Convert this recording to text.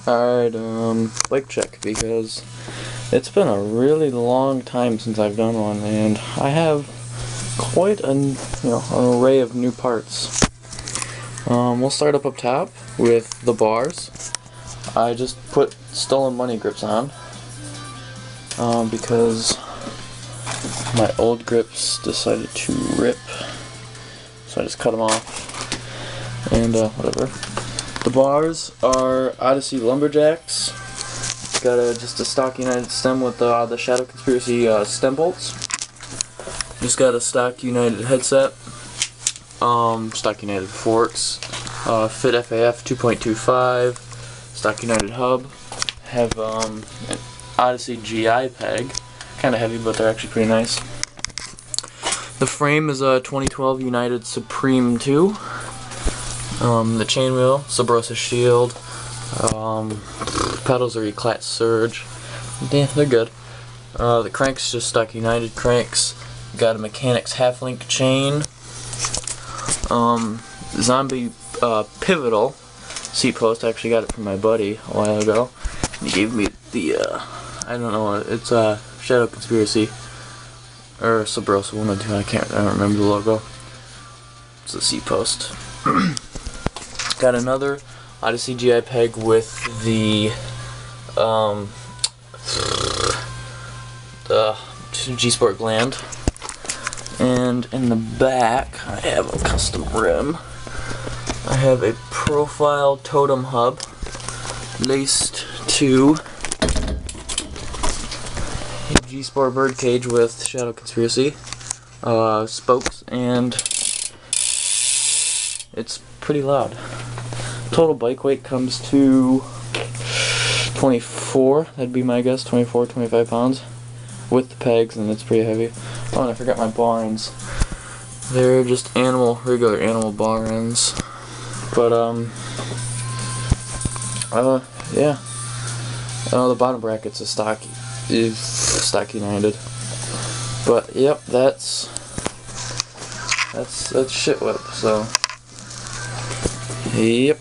Alright, bike check, because it's been a really long time since I've done one, and I have quite an array of new parts. We'll start up top with the bars. I just put stolen money grips on, because my old grips decided to rip, so I just cut them off, and whatever. The bars are Odyssey Lumberjacks. Got just a stock United stem with the Shadow Conspiracy stem bolts. Just got a stock United headset. Stock United forks. Fit FAF 2.25. Stock United hub. Have an Odyssey GI peg. Kind of heavy, but they're actually pretty nice. The frame is a 2012 United Supreme 2. The chain wheel, Sabrosa Shield, pedals are Eclat Surge. Yeah, they're good. The cranks just stock United cranks. Got a Mechanics half-link chain. Zombie pivotal seat post. I actually got it from my buddy a while ago. He gave me the I don't know, it's Shadow Conspiracy or Sabrosa, one of the two. I don't remember the logo. It's a seat post. Got another Odyssey GI peg with the G-Sport gland, and in the back I have a custom rim. I have a profile totem hub laced to a G-Sport birdcage with Shadow Conspiracy spokes, and it's pretty loud. Total bike weight comes to 24, that'd be my guess, 24, 25 pounds with the pegs, and it's pretty heavy. Oh, and I forgot my bar ends. They're just regular animal bar ends. But, yeah. The bottom bracket's a stock United. But, yep, that's shit whip, so. Yep.